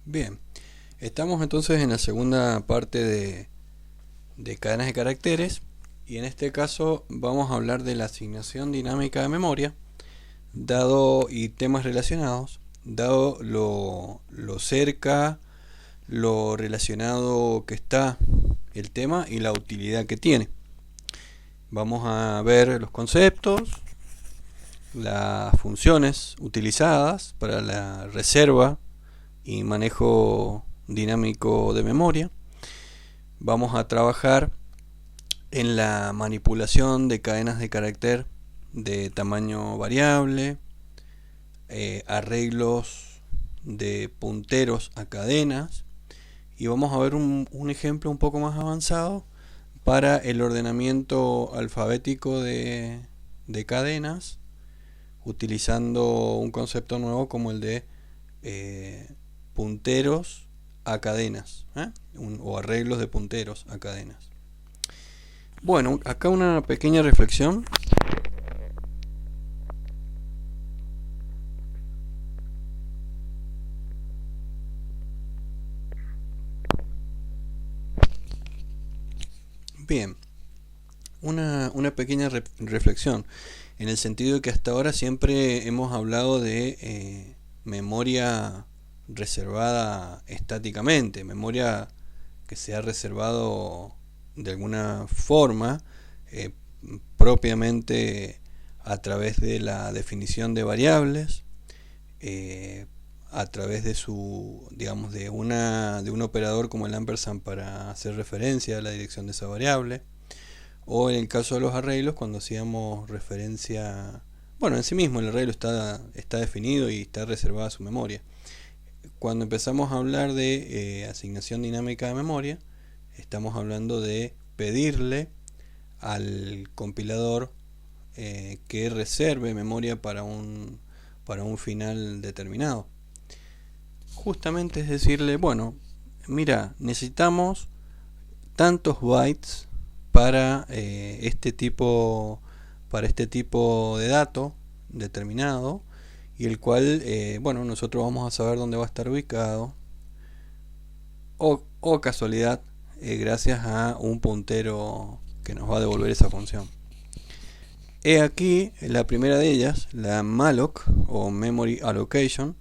Bien, estamos entonces en la segunda parte de cadenas de caracteres y en este caso vamos a hablar de la asignación dinámica de memoria dado y temas relacionados, dado lo cerca, lo relacionado que está el tema y la utilidad que tiene. Vamos a ver los conceptos, las funciones utilizadas para la reserva y manejo dinámico de memoria. Vamos a trabajar en la manipulación de cadenas de carácter de tamaño variable, arreglos de punteros a cadenas, y vamos a ver un ejemplo un poco más avanzado para el ordenamiento alfabético de cadenas, utilizando un concepto nuevo como el de punteros a cadenas, o arreglos de punteros a cadenas. Bueno, acá una pequeña reflexión. Bien, una pequeña reflexión, en el sentido de que hasta ahora siempre hemos hablado de memoria reservada estáticamente, memoria que se ha reservado de alguna forma, propiamente a través de la definición de variables, a través de de un operador como el ampersand para hacer referencia a la dirección de esa variable, o en el caso de los arreglos cuando hacíamos referencia, bueno, en sí mismo el arreglo está definido y está reservada su memoria. Cuando empezamos a hablar de asignación dinámica de memoria, estamos hablando de pedirle al compilador que reserve memoria para un final determinado. Justamente es decirle, bueno, mira, necesitamos tantos bytes para este tipo de dato determinado, y el cual bueno, nosotros vamos a saber dónde va a estar ubicado, o casualidad, gracias a un puntero que nos va a devolver esa función. He aquí la primera de ellas, la malloc o memory allocation,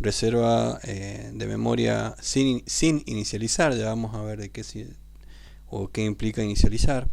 reserva de memoria sin inicializar. Ya vamos a ver de qué implica inicializar.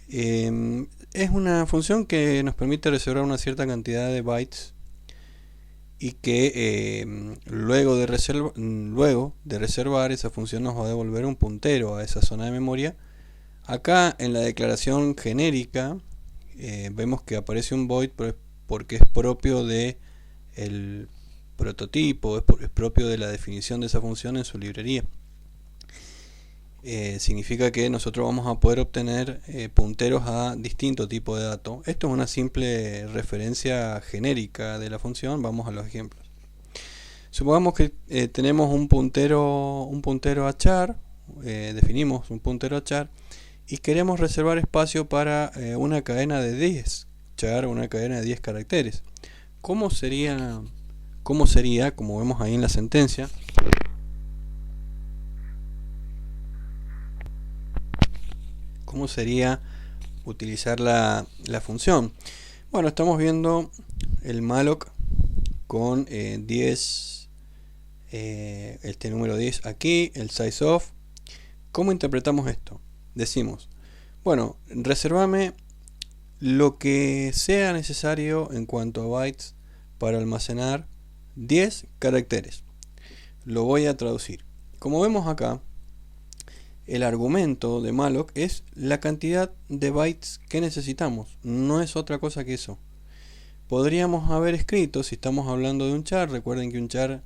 Es una función que nos permite reservar una cierta cantidad de bytes y que luego de reservar esa función nos va a devolver un puntero a esa zona de memoria. Acá en la declaración genérica vemos que aparece un void porque es propio de el prototipo, es propio de la definición de esa función en su librería. Significa que nosotros vamos a poder obtener punteros a distintos tipos de datos. Esto es una simple referencia genérica de la función. Vamos a los ejemplos. Supongamos que tenemos un puntero a char, definimos un puntero a char y queremos reservar espacio para una cadena de 10 char, una cadena de 10 caracteres. ¿Cómo sería, como vemos ahí en la sentencia? ¿Cómo sería utilizar la función? Bueno, estamos viendo el malloc con 10, este número 10 aquí, el sizeof. ¿Cómo interpretamos esto? Decimos, bueno, reservame lo que sea necesario en cuanto a bytes para almacenar 10 caracteres. Lo voy a traducir. Como vemos acá, el argumento de malloc es la cantidad de bytes que necesitamos, no es otra cosa que eso. Podríamos haber escrito, si estamos hablando de un char, recuerden que un char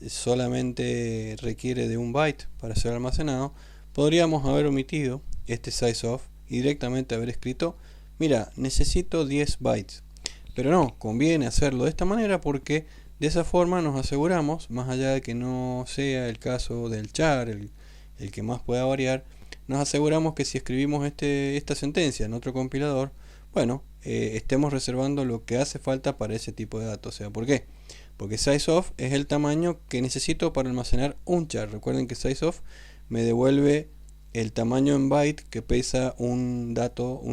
solamente requiere de un byte para ser almacenado, podríamos haber omitido este sizeof y directamente haber escrito, mira, necesito 10 bytes. Pero no, conviene hacerlo de esta manera porque de esa forma nos aseguramos, más allá de que no sea el caso del char, el que más pueda variar, nos aseguramos que si escribimos esta sentencia en otro compilador, bueno, estemos reservando lo que hace falta para ese tipo de datos. O sea, ¿por qué? porque sizeof es el tamaño que necesito para almacenar un char. Recuerden que sizeof me devuelve el tamaño en byte que pesa un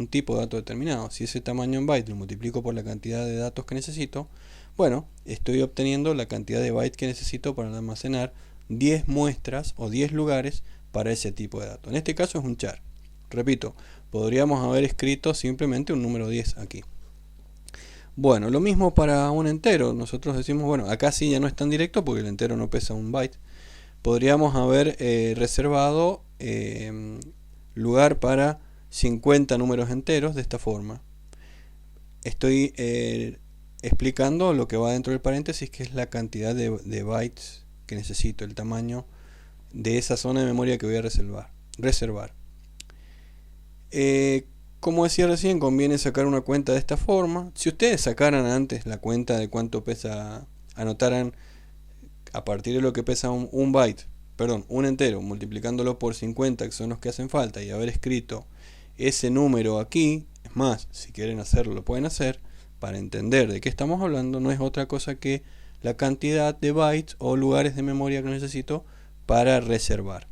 tipo de dato determinado. Si ese tamaño en byte lo multiplico por la cantidad de datos que necesito, bueno, estoy obteniendo la cantidad de bytes que necesito para almacenar 10 muestras o 10 lugares para ese tipo de datos. En este caso es un char. Repito, podríamos haber escrito simplemente un número 10 aquí. Bueno, lo mismo para un entero. Nosotros decimos, bueno, acá sí ya no es tan directo porque el entero no pesa un byte. Podríamos haber reservado lugar para 50 números enteros de esta forma. Estoy explicando lo que va dentro del paréntesis, que es la cantidad de bytes que necesito, el tamaño de esa zona de memoria que voy a reservar. Como decía recién, conviene sacar una cuenta de esta forma. Si ustedes sacaran antes la cuenta de cuánto pesa, anotaran a partir de lo que pesa un byte, perdón, un entero, multiplicándolo por 50, que son los que hacen falta, y haber escrito ese número aquí, es más, si quieren hacerlo lo pueden hacer, para entender de qué estamos hablando, no es otra cosa que la cantidad de bytes o lugares de memoria que necesito para reservar.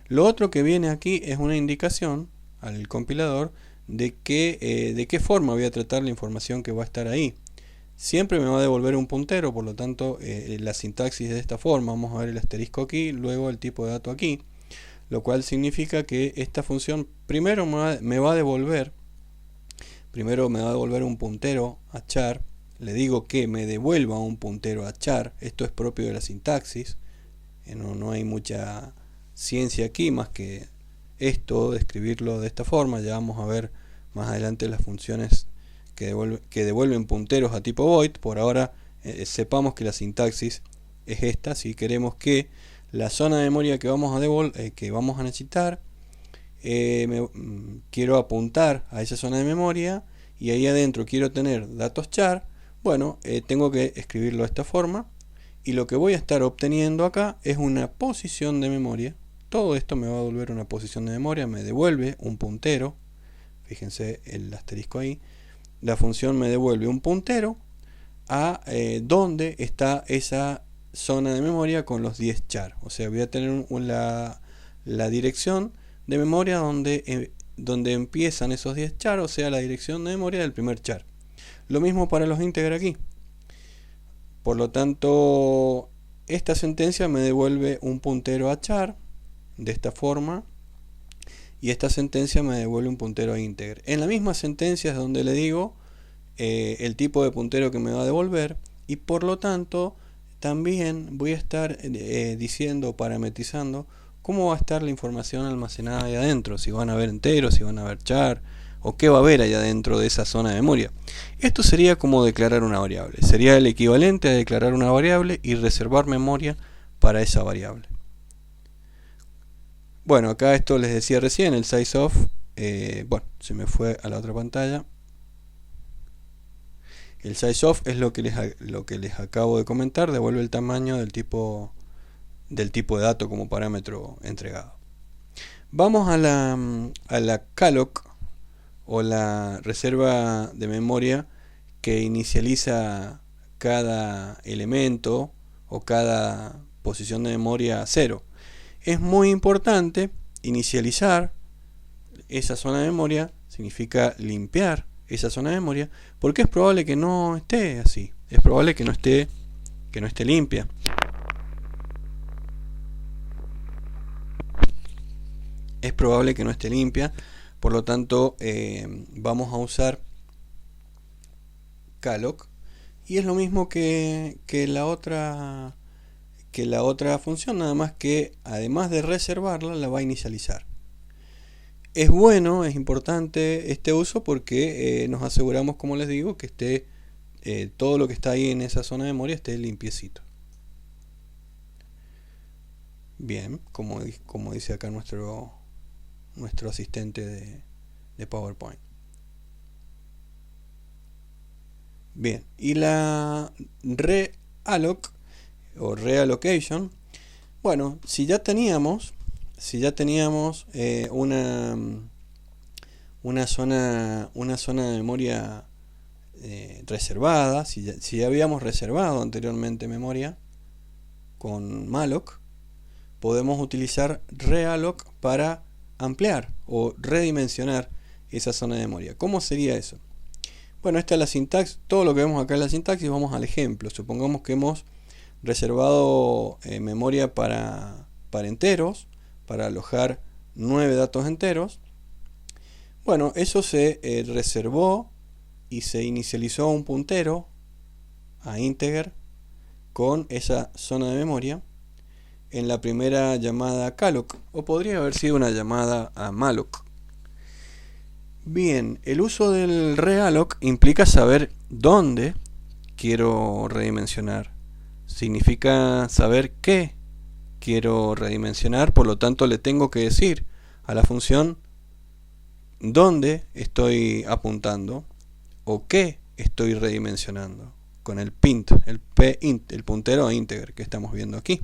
Lo otro que viene aquí es una indicación al compilador de qué forma voy a tratar la información que va a estar ahí. Siempre me va a devolver un puntero, por lo tanto la sintaxis es de esta forma. Vamos a ver el asterisco aquí, luego el tipo de dato aquí, lo cual significa que esta función primero me va a devolver un puntero a char. Le digo que me devuelva un puntero a char. Esto es propio de la sintaxis, no hay mucha ciencia aquí más que esto de escribirlo de esta forma. Ya vamos a ver más adelante las funciones que devuelven punteros a tipo void. Por ahora sepamos que la sintaxis es esta. Si queremos que la zona de memoria que vamos a necesitar, quiero apuntar a esa zona de memoria y ahí adentro quiero tener datos char, bueno, tengo que escribirlo de esta forma, y lo que voy a estar obteniendo acá es una posición de memoria. Todo esto me va a devolver una posición de memoria, me devuelve un puntero. Fíjense el asterisco ahí. La función me devuelve un puntero a donde está esa zona de memoria con los 10 char. O sea, voy a tener la dirección de memoria donde empiezan esos 10 char, o sea, la dirección de memoria del primer char. Lo mismo para los integer aquí. Por lo tanto, esta sentencia me devuelve un puntero a char de esta forma, y esta sentencia me devuelve un puntero a integer. En la misma sentencia es donde le digo el tipo de puntero que me va a devolver, y por lo tanto también voy a estar diciendo, parametrizando cómo va a estar la información almacenada ahí adentro, si van a haber enteros, si van a haber char, o qué va a haber allá dentro de esa zona de memoria. Esto sería como declarar una variable, sería el equivalente a declarar una variable y reservar memoria para esa variable. Bueno, acá esto les decía recién, el sizeof, bueno, se me fue a la otra pantalla. El sizeof es lo que les acabo de comentar, devuelve el tamaño del tipo de dato como parámetro entregado. Vamos a la calloc, o la reserva de memoria que inicializa cada elemento o cada posición de memoria a 0. Es muy importante inicializar esa zona de memoria, significa limpiar esa zona de memoria, porque es probable que no esté así, es probable que no esté limpia. Es probable que no esté limpia, por lo tanto vamos a usar calloc, y es lo mismo que la otra función, nada más que además de reservarla la va a inicializar. Es bueno, es importante este uso porque nos aseguramos, como les digo, que esté todo lo que está ahí en esa zona de memoria esté limpiecito. Bien, como dice acá nuestro asistente de PowerPoint. Bien, y la realloc o reallocation, bueno, si ya teníamos una zona de memoria reservada, si ya habíamos reservado anteriormente memoria con malloc, podemos utilizar realloc para ampliar o redimensionar esa zona de memoria. ¿Cómo sería eso? Bueno, esta es la sintaxis, todo lo que vemos acá es la sintaxis. Vamos al ejemplo. Supongamos que hemos reservado memoria para enteros, para alojar 9 datos enteros. Bueno, eso se reservó y se inicializó un puntero a integer con esa zona de memoria en la primera llamada a calloc, o podría haber sido una llamada a malloc. Bien, el uso del realloc implica saber dónde quiero redimensionar. Significa saber qué quiero redimensionar, por lo tanto le tengo que decir a la función dónde estoy apuntando o qué estoy redimensionando con el pint, el puntero a integer que estamos viendo aquí.